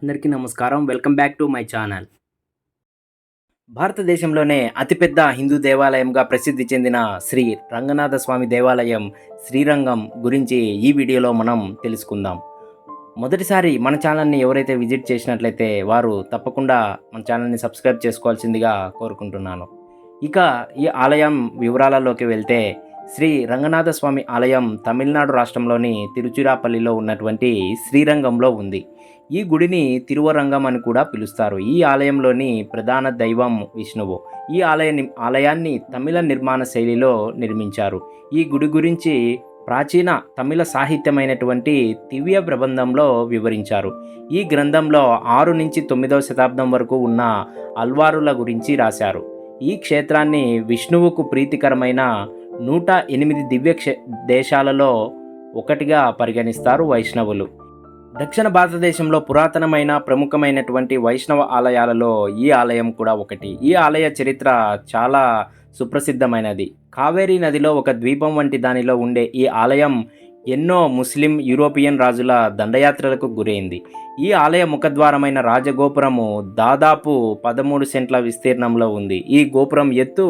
అందరికీ నమస్కారం. Welcome back to my channel. భారతదేశంలోనే అతిపెద్ద హిందూ దేవాలయంగా ప్రసిద్ధి చెందిన శ్రీ రంగనాథ స్వామి దేవాలయం శ్రీరంగం గురించి ఈ వీడియోలో మనం తెలుసుకుందాం. మొదటిసారి మన ఛానల్ని ఎవరైతే విజిట్ చేసినట్లయితే వారు తప్పకుండా మన ఛానల్ని సబ్స్క్రైబ్ చేసుకోవాల్సిందిగా కోరుకుంటున్నాను. ఇక ఈ ఆలయం వివరాలలోకి వెళ్తే శ్రీ రంగనాథ స్వామి ఆలయం తమిళనాడు రాష్ట్రంలోని తిరుచిరాపల్లిలో ఉన్నటువంటి శ్రీరంగంలో ఉంది. ఈ గుడిని తిరువరంగం అని కూడా పిలుస్తారు. ఈ ఆలయంలోని ప్రధాన దైవం విష్ణువు. ఈ ఆలయాన్ని తమిళ నిర్మాణ శైలిలో నిర్మించారు. ఈ గుడి గురించి ప్రాచీన తమిళ సాహిత్యమైనటువంటి దివ్య ప్రబంధంలో వివరించారు. ఈ గ్రంథంలో 6 నుంచి 9వ శతాబ్దం వరకు ఉన్న అల్వారుల గురించి రాశారు. ఈ క్షేత్రాన్ని విష్ణువుకు ప్రీతికరమైన 108 దేశాలలో ఒకటిగా పరిగణిస్తారు వైష్ణవులు. దక్షిణ భారతదేశంలో పురాతనమైన ప్రముఖమైనటువంటి వైష్ణవ ఆలయాలలో ఈ ఆలయం కూడా ఒకటి. ఈ ఆలయ చరిత్ర చాలా సుప్రసిద్ధమైనది. కావేరీ నదిలో ఒక ద్వీపం వంటి దానిలో ఉండే ఈ ఆలయం ఎన్నో ముస్లిం యూరోపియన్ రాజుల దండయాత్రలకు గురైంది. ఈ ఆలయ ముఖద్వారమైన రాజగోపురము దాదాపు 13 సెంట్ల విస్తీర్ణంలో ఉంది. ఈ గోపురం ఎత్తు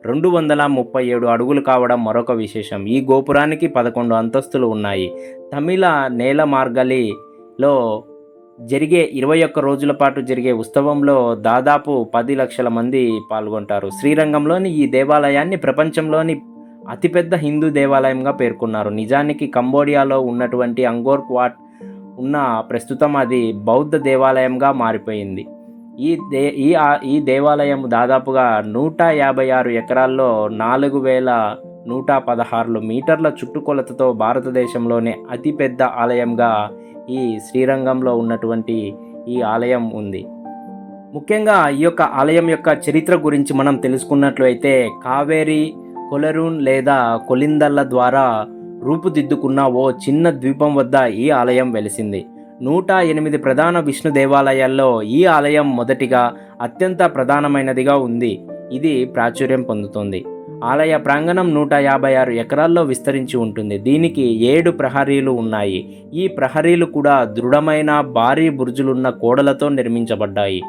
237 అడుగులు కావడం మరొక విశేషం. ఈ గోపురానికి 11 అంతస్తులు ఉన్నాయి. తమిళ నేల మార్గలిలో జరిగే 21 రోజుల పాటు జరిగే ఉత్సవంలో దాదాపు 10 లక్షల మంది పాల్గొంటారు. శ్రీరంగంలోని ఈ దేవాలయాన్ని ప్రపంచంలోని అతిపెద్ద హిందూ దేవాలయంగా పేర్కొన్నారు. నిజానికి కంబోడియాలో ఉన్నటువంటి అంగోర్ వాట్ ప్రస్తుతం అది బౌద్ధ దేవాలయంగా మారిపోయింది. ఈ దేవాలయం దాదాపుగా 156 ఎకరాల్లో 4116 మీటర్ల చుట్టుకొలతతో భారతదేశంలోనే అతిపెద్ద ఆలయంగా ఈ శ్రీరంగంలో ఉన్నటువంటి ఈ ఆలయం ఉంది. ముఖ్యంగా ఈ యొక్క ఆలయం యొక్క చరిత్ర గురించి మనం తెలుసుకున్నట్లయితే కావేరీ కొలరూన్ లేదా కొలిందల్ల ద్వారా రూపుదిద్దుకున్న ఓ చిన్న ద్వీపం వద్ద ఈ ఆలయం వెలిసింది. 108 ప్రధాన విష్ణు దేవాలయాల్లో ఈ ఆలయం మొదటిగా అత్యంత ప్రధానమైనదిగా ఉంది. ఇది ప్రాచుర్యం పొందుతుంది. ఆలయ ప్రాంగణం 156 ఎకరాల్లో విస్తరించి ఉంటుంది. దీనికి 7 ప్రహరీలు ఉన్నాయి. ఈ ప్రహరీలు కూడా దృఢమైన భారీ బురుజులున్న కోడలతో నిర్మించబడ్డాయి.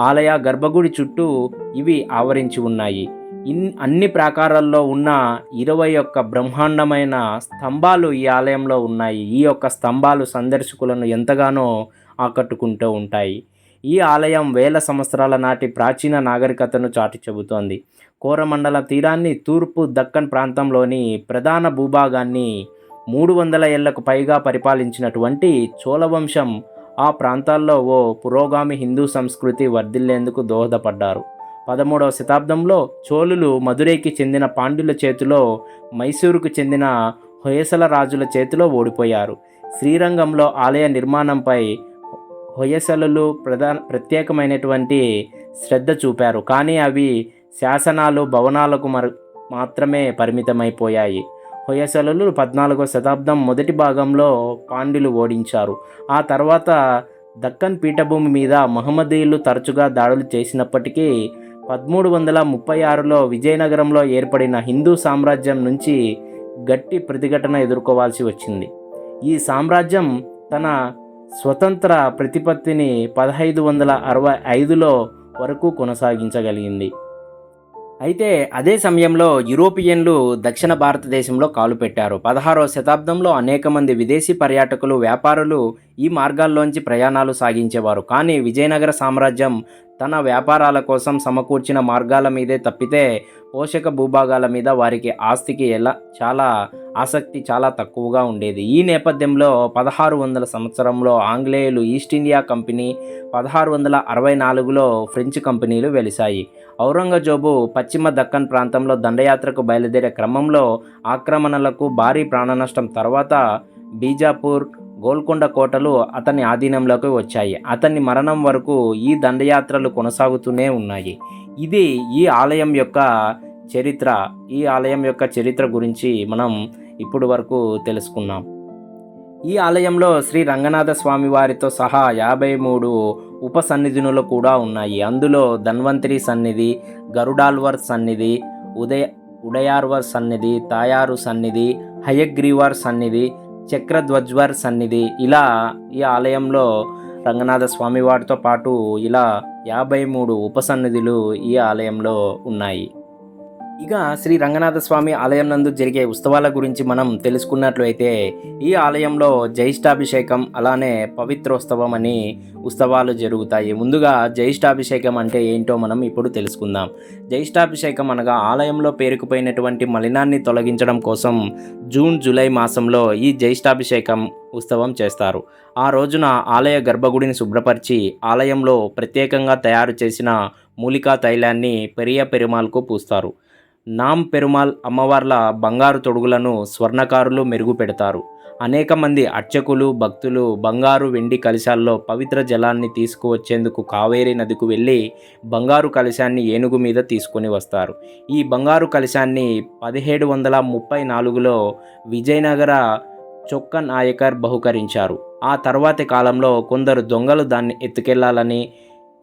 ఆలయ గర్భగుడి చుట్టూ ఇవి ఆవరించి ఉన్నాయి. అన్ని ప్రాకారాల్లో ఉన్న 21 బ్రహ్మాండమైన స్తంభాలు ఈ ఆలయంలో ఉన్నాయి. ఈ యొక్క స్తంభాలు సందర్శకులను ఎంతగానో ఆకట్టుకుంటూ ఉంటాయి. ఈ ఆలయం వేల సంవత్సరాల నాటి ప్రాచీన నాగరికతను చాటి చెబుతోంది. కోరమండల తీరాన్ని, తూర్పు దక్కన్ ప్రాంతంలోని ప్రధాన భూభాగాన్ని 300 ఏళ్లకు పైగా పరిపాలించినటువంటి చోళవంశం ఆ ప్రాంతాల్లో ఓ పురోగామి హిందూ సంస్కృతి వర్ధిల్లేందుకు దోహదపడ్డారు. 13వ శతాబ్దంలో చోళులు మదురైకి చెందిన పాండ్యుల చేతిలో, మైసూరుకు చెందిన హొయసల రాజుల చేతిలో ఓడిపోయారు. శ్రీరంగంలో ఆలయ నిర్మాణంపై హొయసలలు ప్రత్యేకమైనటువంటి శ్రద్ధ చూపారు. కానీ అవి శాసనాలు, భవనాలకు మాత్రమే పరిమితమైపోయాయి. హొయసలలు 14వ శతాబ్దం మొదటి భాగంలో పాండ్యులు ఓడించారు. ఆ తర్వాత దక్కన్ పీఠభూమి మీద మహమ్మదీయులు తరచుగా దాడులు చేసినప్పటికీ 1336లో విజయనగరంలో ఏర్పడిన హిందూ సామ్రాజ్యం నుంచి గట్టి ప్రతిఘటన ఎదుర్కోవాల్సి వచ్చింది. ఈ సామ్రాజ్యం తన స్వతంత్ర ప్రతిపత్తిని 1565లో వరకు కొనసాగించగలిగింది. అయితే అదే సమయంలో యూరోపియన్లు దక్షిణ భారతదేశంలో కాలుపెట్టారు. 16వ శతాబ్దంలో అనేక మంది విదేశీ పర్యాటకులు, వ్యాపారులు ఈ మార్గాల్లోంచి ప్రయాణాలు సాగించేవారు. కానీ విజయనగర సామ్రాజ్యం తన వ్యాపారాల కోసం సమకూర్చిన మార్గాల మీదే తప్పితే పోషక భూభాగాల మీద వారికి ఆసక్తి చాలా తక్కువగా ఉండేది. ఈ నేపథ్యంలో 1600 సంవత్సరంలో ఆంగ్లేయులు ఈస్ట్ ఇండియా కంపెనీ, 1664లో ఫ్రెంచ్ కంపెనీలు వెలిశాయి. ఔరంగజేబు పశ్చిమ దక్కన్ ప్రాంతంలో దండయాత్రకు బయలుదేరే క్రమంలో ఆక్రమణలకు, భారీ ప్రాణనష్టం తర్వాత బీజాపూర్, గోల్కొండ కోటలు అతని ఆధీనంలోకి వచ్చాయి. అతని మరణం వరకు ఈ దండయాత్రలు కొనసాగుతూనే ఉన్నాయి. ఇది ఈ ఆలయం యొక్క చరిత్ర. ఈ ఆలయం యొక్క చరిత్ర గురించి మనం ఇప్పుడు వరకు తెలుసుకున్నాం. ఈ ఆలయంలో శ్రీ రంగనాథ స్వామి వారితో సహా 53 ఉపసన్నిధులు కూడా ఉన్నాయి. అందులో ధన్వంతరి సన్నిధి, గరుడాల్వర్ సన్నిధి, ఉడయార్వర్ సన్నిధి, తాయారు సన్నిధి, హయగ్రీవార్ సన్నిధి, చక్రధ్వజ్వర్ సన్నిధి, ఇలా ఈ ఆలయంలో రంగనాథ స్వామివారితో పాటు ఇలా 53 ఉపసన్నిధులు ఈ ఆలయంలో ఉన్నాయి. ఇక శ్రీ రంగనాథ స్వామి ఆలయం నందు జరిగే ఉత్సవాల గురించి మనం తెలుసుకున్నట్లయితే ఈ ఆలయంలో జ్యేష్ఠాభిషేకం అలానే పవిత్రోత్సవం అని ఉత్సవాలు జరుగుతాయి. ముందుగా జ్యేష్ఠాభిషేకం అంటే ఏంటో మనం ఇప్పుడు తెలుసుకుందాం. జ్యేష్ఠాభిషేకం అనగా ఆలయంలో పేరుకుపోయినటువంటి మలినాన్ని తొలగించడం కోసం జూన్ జూలై మాసంలో ఈ జ్యేష్ఠాభిషేకం ఉత్సవం చేస్తారు. ఆ రోజున ఆలయ గర్భగుడిని శుభ్రపరిచి ఆలయంలో ప్రత్యేకంగా తయారు చేసిన మూలికా తైలాన్ని పెరియ పెరుమాల్కు పూస్తారు. నామ్ పెరుమాల్ అమ్మవార్ల బంగారు తొడుగులను స్వర్ణకారులు మెరుగు పెడతారు. అనేక మంది అర్చకులు భక్తులు బంగారు వెండి కలశాల్లో పవిత్ర జలాన్ని తీసుకువచ్చేందుకు కావేరీ నదికి వెళ్ళి బంగారు కలశాన్ని ఏనుగు మీద తీసుకొని వస్తారు. ఈ బంగారు కలశాన్ని 1734లో విజయనగర చొక్క నాయకర్ బహుకరించారు. ఆ తర్వాతి కాలంలో కొందరు దొంగలు దాన్ని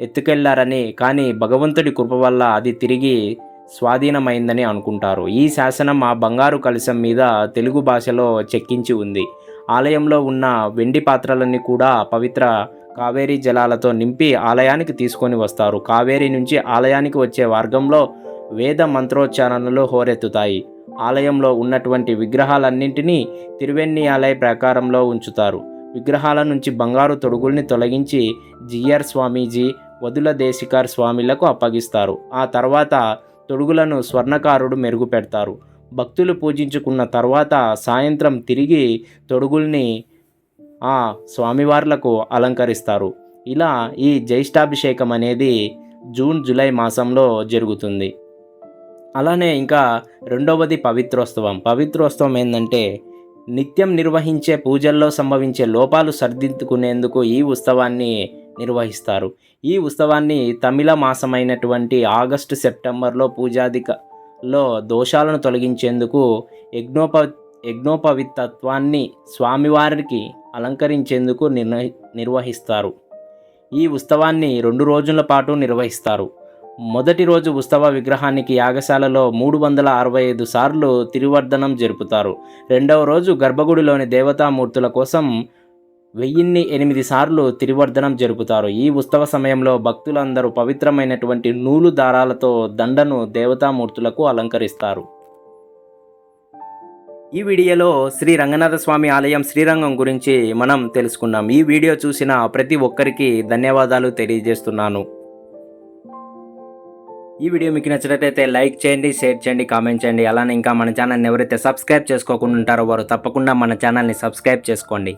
ఎత్తుకెళ్లారని కానీ భగవంతుడి కృప వల్ల అది తిరిగి స్వాధీనమైందని అనుకుంటారు. ఈ శాసనం ఆ బంగారు కలశం మీద తెలుగు భాషలో చెక్కించి ఉంది. ఆలయంలో ఉన్న వెండి పాత్రలన్నీ కూడా పవిత్ర కావేరీ జలాలతో నింపి ఆలయానికి తీసుకొని వస్తారు. కావేరీ నుంచి ఆలయానికి వచ్చే మార్గంలో వేద మంత్రోచ్చారణలు హోరెత్తుతాయి. ఆలయంలో ఉన్నటువంటి విగ్రహాలన్నింటినీ తిరువెన్నియాలయ ప్రాకారంలో ఉంచుతారు. విగ్రహాల నుంచి బంగారు తొడుగుల్ని తొలగించి జియర్ స్వామీజీ వదుల దేశికార్ స్వామిలకు అప్పగిస్తారు. ఆ తర్వాత తొడుగులను స్వర్ణకారుడు మెరుగు పెడతారు. భక్తులు పూజించుకున్న తర్వాత సాయంత్రం తిరిగి తొడుగుల్ని ఆ స్వామివార్లకు అలంకరిస్తారు. ఇలా ఈ జ్యేష్ఠాభిషేకం అనేది జూన్ జూలై మాసంలో జరుగుతుంది. అలానే ఇంకా రెండవది పవిత్రోత్సవం ఏంటంటే నిత్యం నిర్వహించే పూజల్లో సంభవించే లోపాలు సరిదిద్దుకునేందుకు ఈ ఉత్సవాన్ని నిర్వహిస్తారు. ఈ ఉత్సవాన్ని తమిళ మాసమైనటువంటి ఆగస్టు సెప్టెంబర్లో పూజాదికలో దోషాలను తొలగించేందుకు యజ్ఞోపవితత్వాన్ని స్వామివారికి అలంకరించేందుకు నిర్వహిస్తారు. ఈ ఉత్సవాన్ని 2 రోజుల పాటు నిర్వహిస్తారు. మొదటి రోజు ఉత్సవ విగ్రహానికి యాగశాలలో 365 సార్లు తిరువర్ధనం జరుపుతారు. రెండవ రోజు గర్భగుడిలోని దేవతామూర్తుల కోసం 1008 సార్లు తిరువర్ధనం జరుపుతారు. ఈ ఉత్సవ సమయంలో భక్తులందరూ పవిత్రమైనటువంటి నూలు దారాలతో దండను దేవతామూర్తులకు అలంకరిస్తారు. ఈ వీడియోలో శ్రీ రంగనాథ స్వామి ఆలయం శ్రీరంగం గురించి మనం తెలుసుకున్నాం. ఈ వీడియో చూసిన ప్రతి ఒక్కరికి ధన్యవాదాలు తెలియజేస్తున్నాను. ఈ వీడియో మీకు నచ్చినట్లయితే లైక్ చేయండి, షేర్ చేయండి, కామెంట్ చేయండి. అలానే ఇంకా మన ఛానల్ని ఎవరైతే సబ్స్క్రైబ్ చేసుకోకుండా ఉంటారో వారు తప్పకుండా మన ఛానల్ని సబ్స్క్రైబ్ చేసుకోండి.